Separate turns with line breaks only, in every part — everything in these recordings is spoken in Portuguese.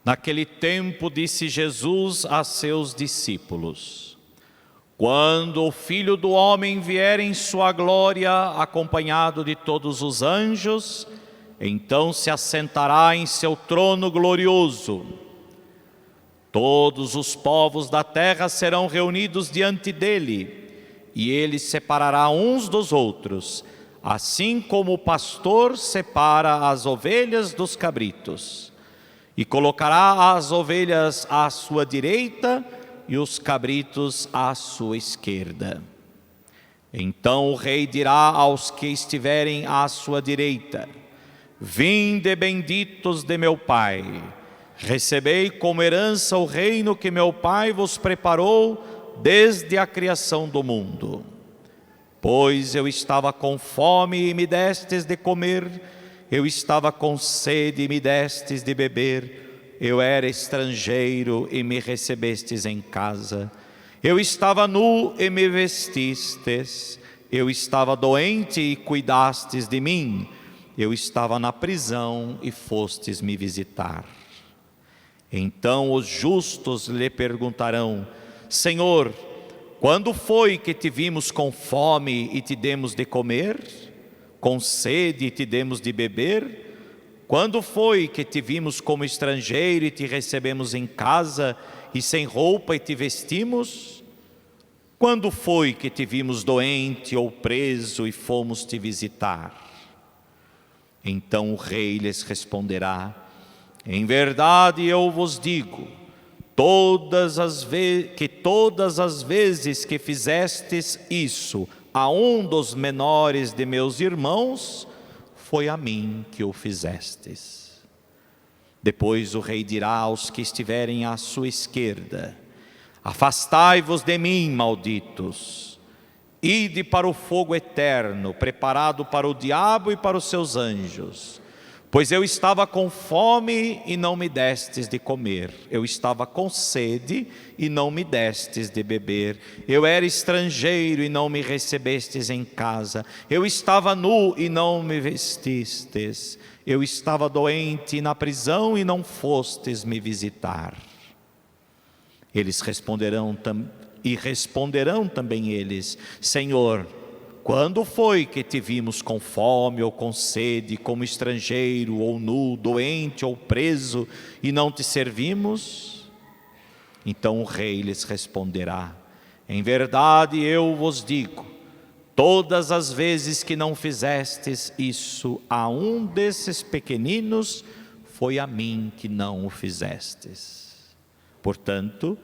Naquele tempo disse Jesus a seus discípulos: quando o Filho do Homem vier em sua glória, acompanhado de todos os anjos, então se assentará em seu trono glorioso. Todos os povos da terra serão reunidos diante dele, e ele separará uns dos outros, assim como o pastor separa as ovelhas dos cabritos. E colocará as ovelhas à sua direita e os cabritos à sua esquerda. Então o rei dirá aos que estiverem à sua direita: vinde, benditos de meu Pai, recebei como herança o reino que meu Pai vos preparou desde a criação do mundo. Pois eu estava com fome e me destes de comer, eu estava com sede e me destes de beber, eu era estrangeiro e me recebestes em casa, eu estava nu e me vestistes, eu estava doente e cuidastes de mim, eu estava na prisão e fostes me visitar. Então os justos lhe perguntarão: Senhor, quando foi que te vimos com fome e te demos de comer? Com sede e te demos de beber? Quando foi que te vimos como estrangeiro e te recebemos em casa, e sem roupa e te vestimos? Quando foi que te vimos doente ou preso e fomos te visitar? Então o rei lhes responderá: em verdade eu vos digo, todas as vezes que fizestes isso a um dos menores de meus irmãos, foi a mim que o fizestes. Depois o rei dirá aos que estiverem à sua esquerda: afastai-vos de mim, malditos, ide para o fogo eterno, preparado para o diabo e para os seus anjos. Pois eu estava com fome e não me destes de comer, eu estava com sede e não me destes de beber, eu era estrangeiro e não me recebestes em casa, eu estava nu e não me vestistes, eu estava doente na prisão e não fostes me visitar. Eles responderão também eles: Senhor, quando foi que te vimos com fome ou com sede, como estrangeiro ou nu, doente ou preso, e não te servimos? Então o rei lhes responderá: em verdade eu vos digo, todas as vezes que não fizestes isso a um desses pequeninos, foi a mim que não o fizestes. Portanto,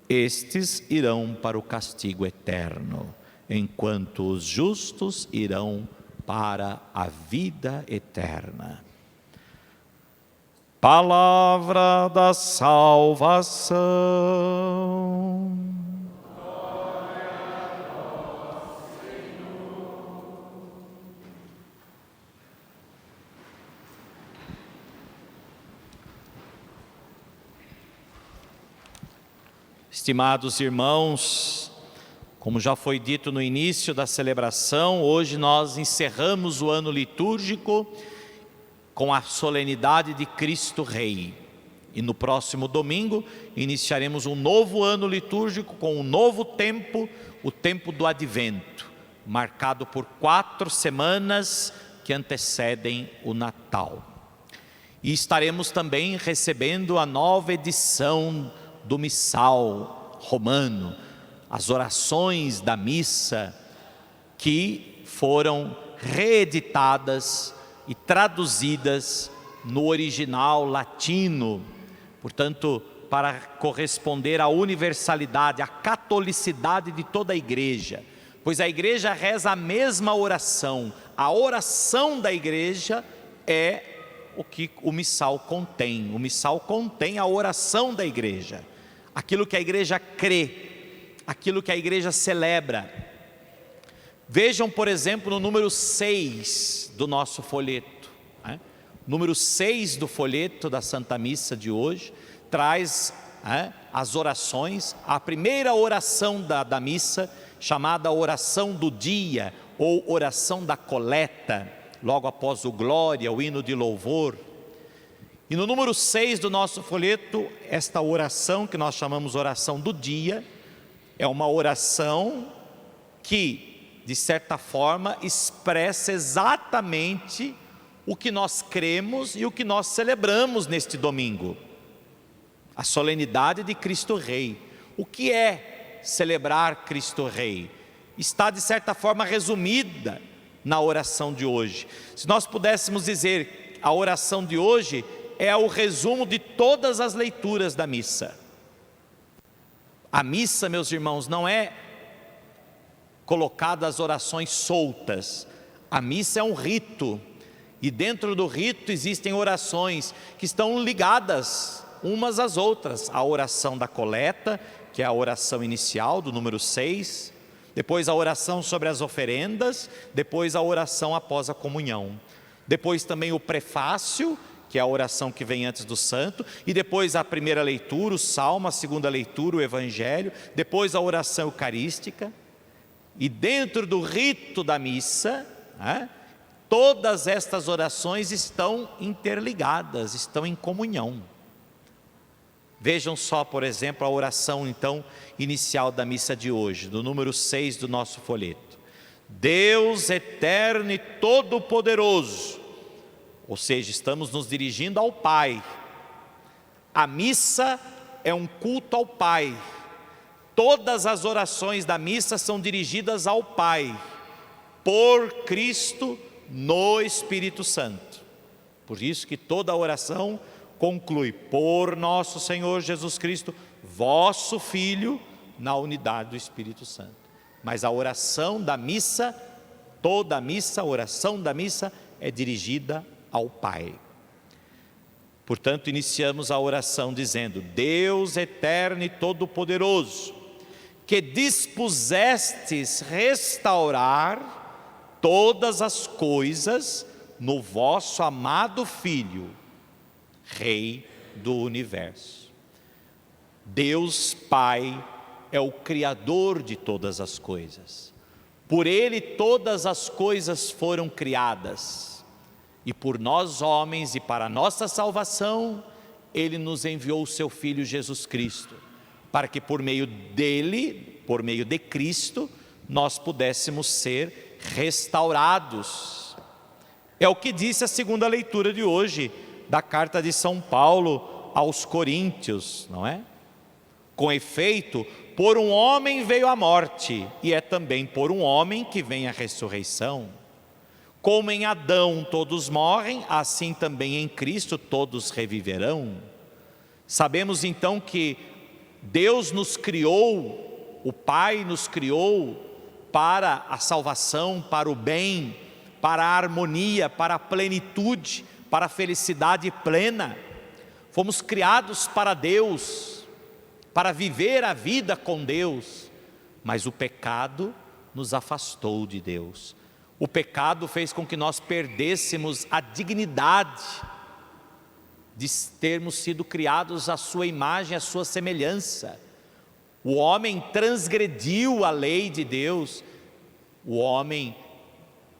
estes irão para o castigo eterno, enquanto os justos irão para a vida eterna. Palavra da salvação. Glória a vós, Senhor. Estimados irmãos, como já foi dito no início da celebração, hoje nós encerramos o ano litúrgico com a solenidade de Cristo Rei. E no próximo domingo iniciaremos um novo ano litúrgico com um novo tempo, o tempo do Advento, marcado por 4 semanas que antecedem o Natal. E estaremos também recebendo a nova edição do Missal Romano, as orações da missa que foram reeditadas e traduzidas no original latino, portanto, para corresponder à universalidade, à catolicidade de toda a igreja, pois a igreja reza a mesma oração, a oração da igreja é o que o missal contém a oração da igreja, aquilo que a igreja crê, aquilo que a igreja celebra. Vejam, por exemplo, no número 6 do nosso folheto, número 6 do folheto da Santa Missa de hoje, traz as orações, a primeira oração da missa, chamada oração do dia, ou oração da coleta, logo após o Glória, o hino de louvor. E no número 6 do nosso folheto, esta oração que nós chamamos oração do dia, é uma oração que, de certa forma, expressa exatamente o que nós cremos e o que nós celebramos neste domingo. A solenidade de Cristo Rei. O que é celebrar Cristo Rei? Está, de certa forma, resumida na oração de hoje. Se nós pudéssemos dizer, a oração de hoje é o resumo de todas as leituras da missa. A missa, meus irmãos, não é colocada as orações soltas. A missa é um rito, e dentro do rito existem orações que estão ligadas umas às outras. A oração da coleta, que é a oração inicial do número 6, depois a oração sobre as oferendas, depois a oração após a comunhão, depois também o prefácio, que é a oração que vem antes do santo, e depois a primeira leitura, o salmo, a segunda leitura, o evangelho, depois a oração eucarística. E dentro do rito da missa, todas estas orações estão interligadas, estão em comunhão. Vejam só, por exemplo, a oração então inicial da missa de hoje, do número 6 do nosso folheto. Deus eterno e todo-poderoso, ou seja, estamos nos dirigindo ao Pai. A missa é um culto ao Pai. Todas as orações da missa são dirigidas ao Pai, por Cristo, no Espírito Santo. Por isso que toda oração conclui, por nosso Senhor Jesus Cristo, vosso Filho, na unidade do Espírito Santo. Mas a oração da missa, toda a missa, a oração da missa é dirigida ao Pai. Portanto, iniciamos a oração dizendo: Deus eterno e todo-poderoso, que dispusestes restaurar todas as coisas no vosso amado Filho, Rei do universo. Deus Pai é o Criador de todas as coisas. Por Ele todas as coisas foram criadas. E por nós homens e para a nossa salvação, Ele nos enviou o Seu Filho Jesus Cristo, para que por meio dEle, por meio de Cristo, nós pudéssemos ser restaurados. É o que disse a segunda leitura de hoje, da carta de São Paulo aos Coríntios, não é? Com efeito, por um homem veio a morte, e é também por um homem que vem a ressurreição. Como em Adão todos morrem, assim também em Cristo todos reviverão. Sabemos então que Deus nos criou, o Pai nos criou para a salvação, para o bem, para a harmonia, para a plenitude, para a felicidade plena. Fomos criados para Deus, para viver a vida com Deus, mas o pecado nos afastou de Deus. O pecado fez com que nós perdêssemos a dignidade de termos sido criados à sua imagem, à sua semelhança. O homem transgrediu a lei de Deus. O homem,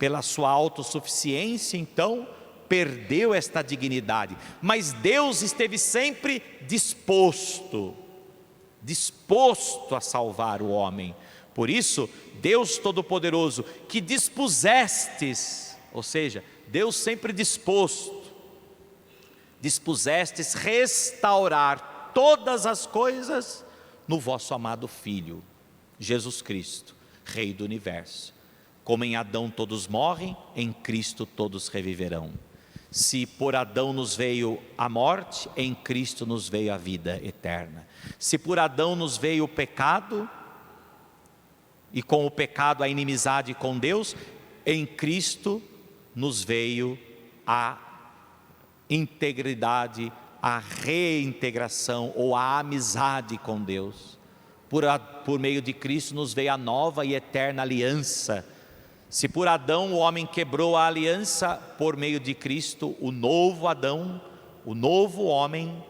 pela sua autossuficiência, então, perdeu esta dignidade. Mas Deus esteve sempre disposto a salvar o homem. Por isso, Deus Todo-Poderoso, que dispusestes, ou seja, Deus sempre dispusestes restaurar todas as coisas no vosso amado Filho, Jesus Cristo, Rei do Universo. Como em Adão todos morrem, em Cristo todos reviverão. Se por Adão nos veio a morte, em Cristo nos veio a vida eterna. Se por Adão nos veio o pecado, e com o pecado a inimizade com Deus, em Cristo nos veio a integridade, a reintegração ou a amizade com Deus. Por meio de Cristo nos veio a nova e eterna aliança. Se por Adão o homem quebrou a aliança, por meio de Cristo, o novo Adão, o novo homem,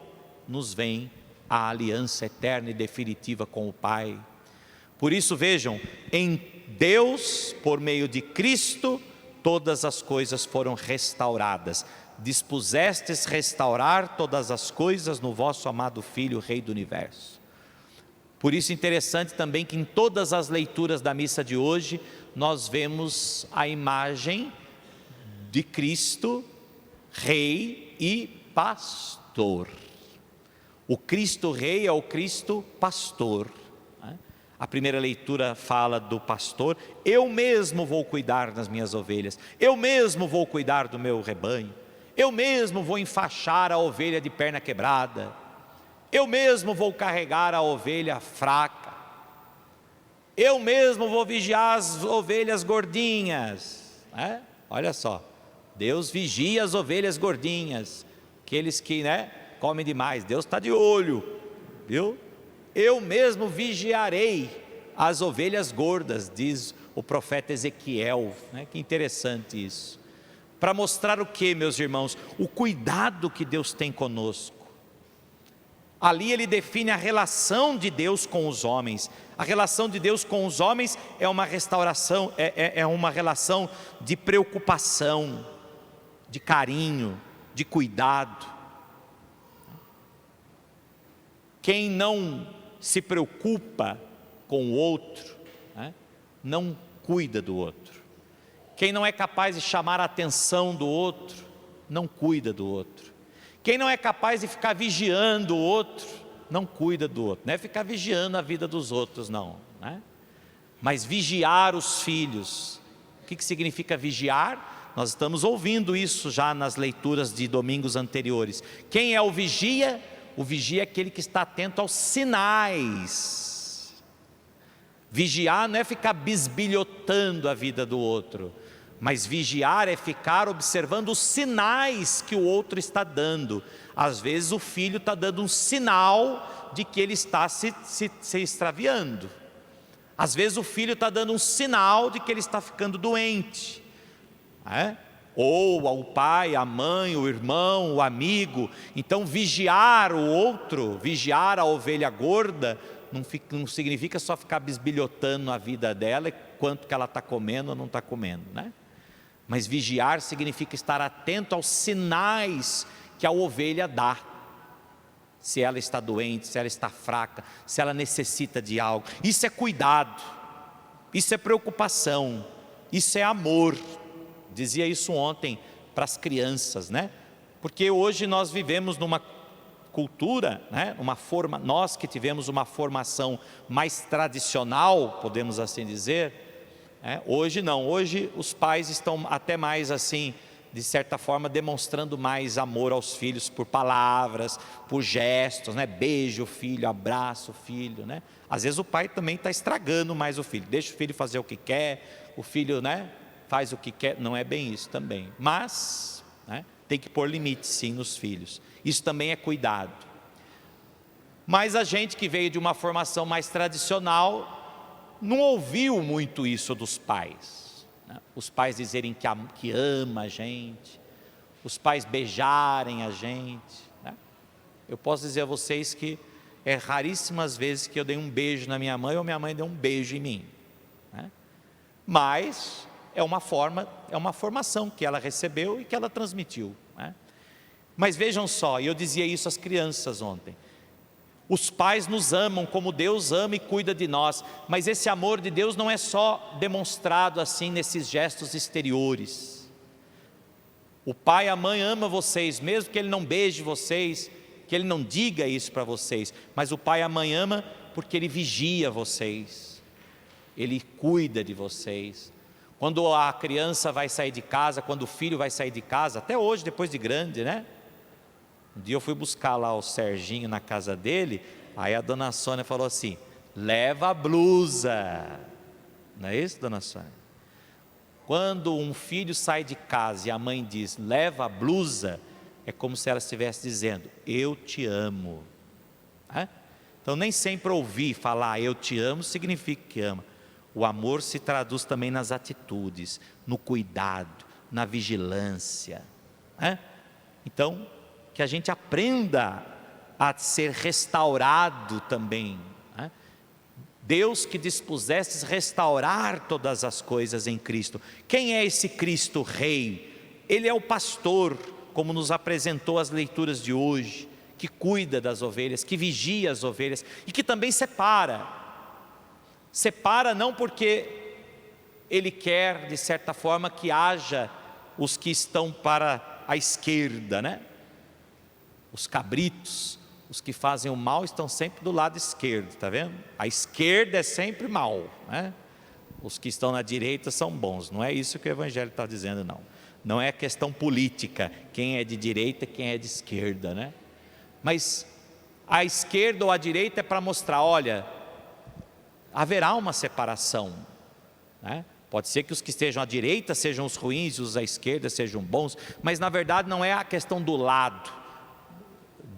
nos vem a aliança eterna e definitiva com o Pai. Por isso vejam, em Deus, por meio de Cristo, todas as coisas foram restauradas. dispusestes restaurar todas as coisas no vosso amado Filho, Rei do Universo. Por isso interessante também que em todas as leituras da missa de hoje, nós vemos a imagem de Cristo, Rei e Pastor. O Cristo Rei é o Cristo Pastor. A primeira leitura fala do pastor: eu mesmo vou cuidar das minhas ovelhas, eu mesmo vou cuidar do meu rebanho, eu mesmo vou enfaixar a ovelha de perna quebrada, eu mesmo vou carregar a ovelha fraca, eu mesmo vou vigiar as ovelhas gordinhas. Olha só, Deus vigia as ovelhas gordinhas, aqueles que comem demais. Deus está de olho, viu? Eu mesmo vigiarei as ovelhas gordas, diz o profeta Ezequiel. Que interessante isso. Para mostrar o que, meus irmãos? O cuidado que Deus tem conosco. Ali ele define a relação de Deus com os homens. A relação de Deus com os homens é uma restauração, é uma relação de preocupação, de carinho, de cuidado. Quem não se preocupa com o outro, não cuida do outro. Quem não é capaz de chamar a atenção do outro, não cuida do outro. Quem não é capaz de ficar vigiando o outro, não cuida do outro. Não é ficar vigiando a vida dos outros, não. Mas vigiar os filhos. O que significa vigiar? Nós estamos ouvindo isso já nas leituras de domingos anteriores. Quem é o vigia? O vigia é aquele que está atento aos sinais. Vigiar não é ficar bisbilhotando a vida do outro, mas vigiar é ficar observando os sinais que o outro está dando. Às vezes o filho está dando um sinal de que ele está se extraviando. Às vezes o filho está dando um sinal de que ele está ficando doente. Ou o pai, a mãe, o irmão, o amigo. Então vigiar o outro, vigiar a ovelha gorda, não significa só ficar bisbilhotando a vida dela, quanto que ela está comendo ou não está comendo, Mas vigiar significa estar atento aos sinais que a ovelha dá. Se ela está doente, se ela está fraca, se ela necessita de algo. Isso é cuidado, isso é preocupação, isso é amor. Dizia isso ontem para as crianças, Porque hoje nós vivemos numa cultura, nós que tivemos uma formação mais tradicional, podemos assim dizer, hoje não, hoje os pais estão até mais assim, de certa forma, demonstrando mais amor aos filhos por palavras, por gestos, beijo o filho, abraço o filho, Às vezes o pai também está estragando mais o filho, deixa o filho fazer o que quer, o filho, faz o que quer, não é bem isso também, mas tem que pôr limite sim nos filhos, isso também é cuidado. Mas a gente que veio de uma formação mais tradicional, não ouviu muito isso dos pais, os pais dizerem que ama a gente, os pais beijarem a gente, Eu posso dizer a vocês que é raríssimas vezes que eu dei um beijo na minha mãe ou minha mãe deu um beijo em mim, Mas é uma formação que ela recebeu e que ela transmitiu, Mas vejam só, e eu dizia isso às crianças ontem, os pais nos amam como Deus ama e cuida de nós, mas esse amor de Deus não é só demonstrado assim nesses gestos exteriores. O pai e a mãe amam vocês, mesmo que ele não beije vocês, que ele não diga isso para vocês, mas o pai e a mãe ama porque ele vigia vocês, ele cuida de vocês. Quando a criança vai sair de casa, quando o filho vai sair de casa, até hoje, depois de grande, Um dia eu fui buscar lá o Serginho na casa dele, aí a dona Sônia falou assim, leva a blusa. Não é isso, dona Sônia? Quando um filho sai de casa e a mãe diz, leva a blusa, é como se ela estivesse dizendo, eu te amo. Então nem sempre ouvir falar eu te amo significa que ama. O amor se traduz também nas atitudes, no cuidado, na vigilância. Então, que a gente aprenda a ser restaurado também. Deus que dispusestes restaurar todas as coisas em Cristo. Quem é esse Cristo Rei? Ele é o pastor, como nos apresentou as leituras de hoje, que cuida das ovelhas, que vigia as ovelhas e que também separa. Separa não porque Ele quer, de certa forma, que haja os que estão para a esquerda, né? Os cabritos, os que fazem o mal estão sempre do lado esquerdo, está vendo? A esquerda é sempre mal, né? Os que estão na direita são bons. Não é isso que o Evangelho está dizendo, não. Não é questão política, quem é de direita, quem é de esquerda, né? Mas a esquerda ou a direita é para mostrar, olha, haverá uma separação, né? Pode ser que os que estejam à direita sejam os ruins e os à esquerda sejam bons, mas na verdade não é a questão do lado,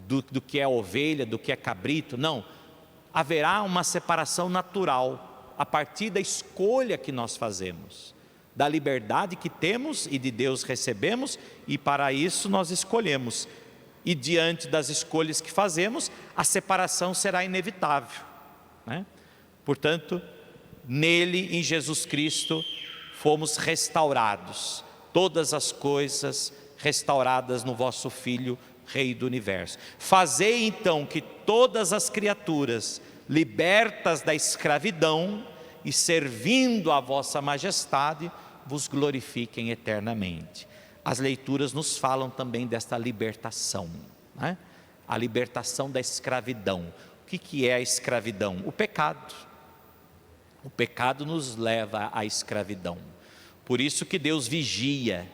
do que é ovelha, do que é cabrito, não. Haverá uma separação natural, a partir da escolha que nós fazemos, da liberdade que temos e de Deus recebemos, e para isso nós escolhemos. E diante das escolhas que fazemos, a separação será inevitável, né? Portanto, nele, em Jesus Cristo, fomos restaurados, todas as coisas restauradas no vosso Filho, Rei do Universo. Fazei então que todas as criaturas, libertas da escravidão e servindo a vossa majestade, vos glorifiquem eternamente. As leituras nos falam também desta libertação, né? A libertação da escravidão. O que é a escravidão? O pecado. O pecado nos leva à escravidão. Por isso que Deus vigia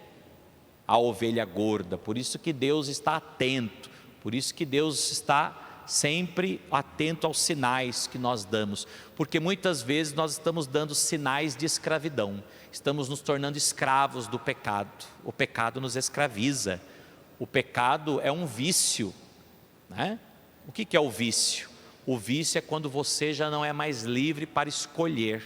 a ovelha gorda, por isso que Deus está atento, por isso que Deus está sempre atento aos sinais que nós damos, porque muitas vezes nós estamos dando sinais de escravidão, estamos nos tornando escravos do pecado. O pecado nos escraviza, o pecado é um vício, né? O que é o vício? O vício é quando você já não é mais livre para escolher.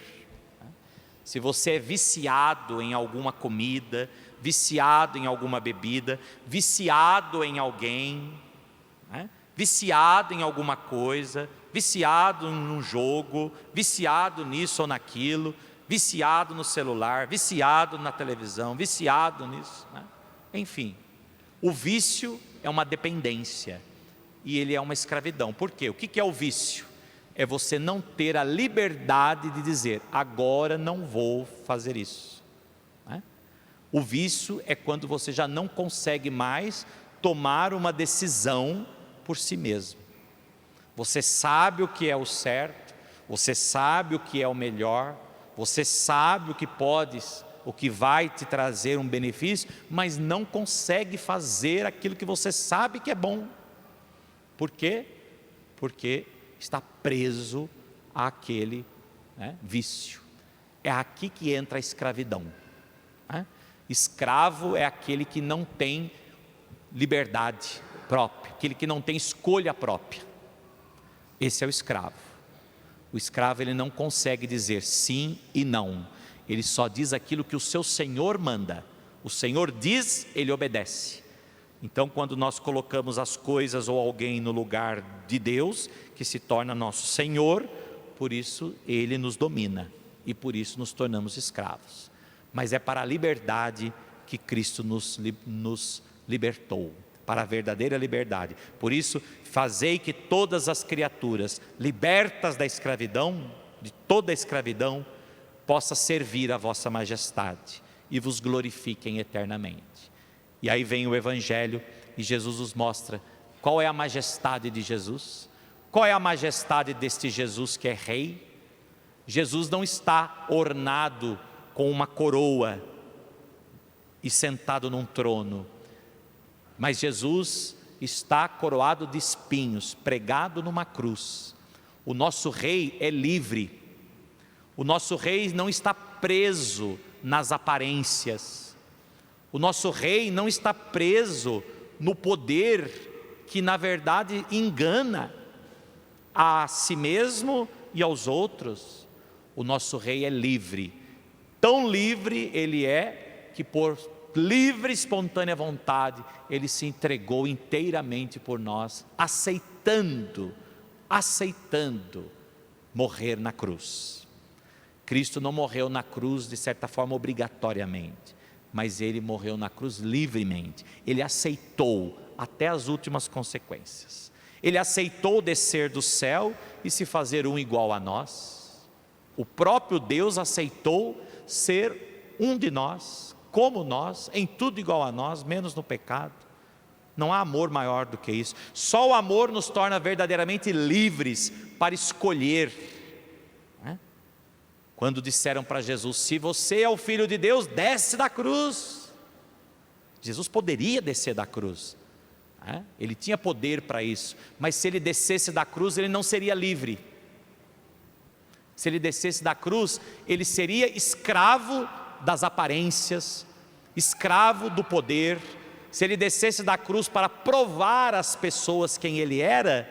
Se você é viciado em alguma comida, viciado em alguma bebida, viciado em alguém, né? Viciado em alguma coisa, viciado num jogo, viciado nisso ou naquilo, viciado no celular, viciado na televisão, viciado nisso, né? Enfim, o vício é uma dependência e ele é uma escravidão. Por quê? O que é o vício? É você não ter a liberdade de dizer, agora não vou fazer isso, né? O vício é quando você já não consegue mais tomar uma decisão por si mesmo. Você sabe o que é o certo, você sabe o que é o melhor, você sabe o que pode, o que vai te trazer um benefício, mas não consegue fazer aquilo que você sabe que é bom. Por quê? Porque está preso àquele, né, vício. É aqui que entra a escravidão, né? Escravo é aquele que não tem liberdade própria, aquele que não tem escolha própria. Esse é o escravo. O escravo, ele não consegue dizer sim e não, ele só diz aquilo que o seu senhor manda. O Senhor diz, ele obedece. Então, quando nós colocamos as coisas ou alguém no lugar de Deus, que se torna nosso Senhor, por isso ele nos domina e por isso nos tornamos escravos. Mas é para a liberdade que Cristo nos libertou, para a verdadeira liberdade. Por isso, fazei que todas as criaturas libertas da escravidão, de toda a escravidão, possa servir a vossa majestade e vos glorifiquem eternamente. E aí vem o Evangelho e Jesus nos mostra qual é a majestade de Jesus, qual é a majestade deste Jesus que é rei. Jesus não está ornado com uma coroa e sentado num trono, mas Jesus está coroado de espinhos, pregado numa cruz. O nosso rei é livre, o nosso rei não está preso nas aparências, o nosso rei não está preso no poder que na verdade engana a si mesmo e aos outros. O nosso rei é livre, tão livre ele é que por livre e espontânea vontade ele se entregou inteiramente por nós, aceitando morrer na cruz. Cristo não morreu na cruz de certa forma obrigatoriamente. mas ele morreu na cruz livremente. Ele aceitou até as últimas consequências. Ele aceitou descer do céu e se fazer um igual a nós. O próprio Deus aceitou ser um de nós, como nós, em tudo igual a nós, menos no pecado. Não há amor maior do que isso. Só o amor nos torna verdadeiramente livres para escolher. Quando disseram para Jesus: se você é o Filho de Deus, desce da cruz. Jesus poderia descer da cruz, ele tinha poder para isso, mas se ele descesse da cruz, ele não seria livre. Se ele descesse da cruz, ele seria escravo das aparências, escravo do poder. Se ele descesse da cruz para provar às pessoas quem ele era,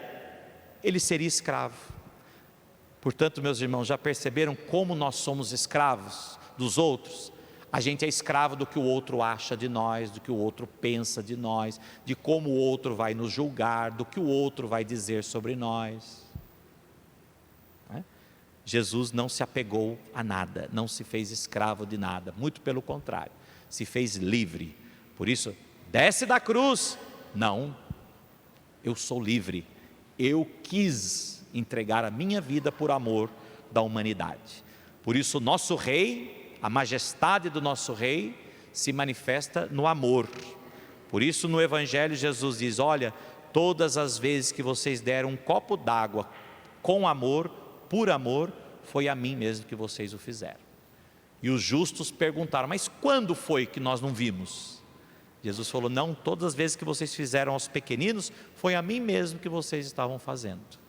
ele seria escravo. Portanto, meus irmãos, já perceberam como nós somos escravos dos outros? A gente é escravo do que o outro acha de nós, do que o outro pensa de nós, de como o outro vai nos julgar, do que o outro vai dizer sobre nós. Jesus não se apegou a nada, não se fez escravo de nada, muito pelo contrário, se fez livre. Por isso, desce da cruz. Não, eu sou livre, eu quis entregar a minha vida por amor da humanidade. Por isso, nosso rei, a majestade do nosso rei se manifesta no amor. Por isso, no Evangelho, Jesus diz: olha, todas as vezes que vocês deram um copo d'água com amor, por amor, foi a mim mesmo que vocês o fizeram. E os justos perguntaram: mas quando foi que nós não vimos? Jesus falou: não, todas as vezes que vocês fizeram aos pequeninos, foi a mim mesmo que vocês estavam fazendo.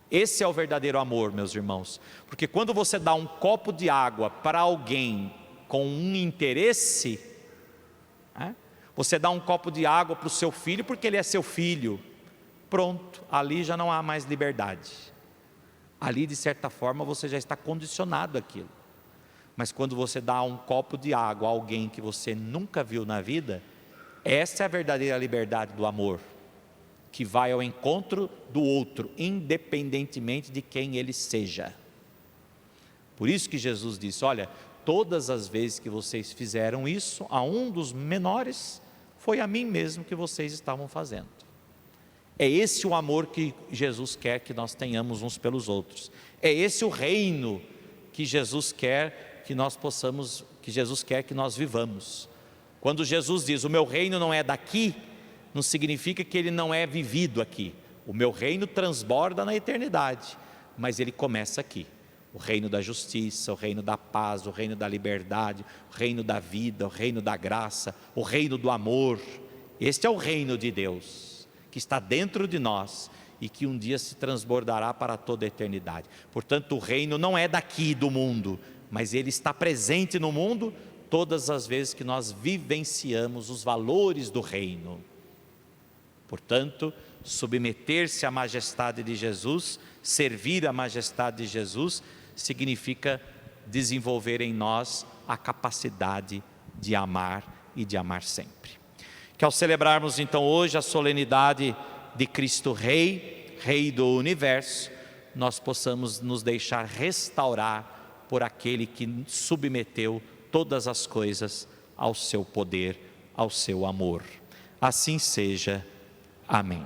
Esse é o verdadeiro amor, meus irmãos, porque quando você dá um copo de água para alguém com um interesse, você dá um copo de água para o seu filho porque ele é seu filho, pronto, ali já não há mais liberdade, ali de certa forma você já está condicionado àquilo. Mas quando você dá um copo de água a alguém que você nunca viu na vida, essa é a verdadeira liberdade do amor, que vai ao encontro do outro, independentemente de quem ele seja. Por isso que Jesus disse: olha, todas as vezes que vocês fizeram isso a um dos menores, foi a mim mesmo que vocês estavam fazendo. É esse o amor que Jesus quer que nós tenhamos uns pelos outros. É esse o reino que Jesus quer que nós possamos, que Jesus quer que nós vivamos. Quando Jesus diz: o meu reino não é daqui, não significa que ele não é vivido aqui. O meu reino transborda na eternidade, mas ele começa aqui. O reino da justiça, o reino da paz, o reino da liberdade, o reino da vida, o reino da graça, o reino do amor. Este é o reino de Deus, que está dentro de nós e que um dia se transbordará para toda a eternidade. Portanto, o reino não é daqui do mundo, mas ele está presente no mundo todas as vezes que nós vivenciamos os valores do reino. Portanto, submeter-se à majestade de Jesus, servir à majestade de Jesus, significa desenvolver em nós a capacidade de amar e de amar sempre. Que ao celebrarmos então hoje a solenidade de Cristo Rei, Rei do Universo, nós possamos nos deixar restaurar por aquele que submeteu todas as coisas ao seu poder, ao seu amor. Assim seja. Amém.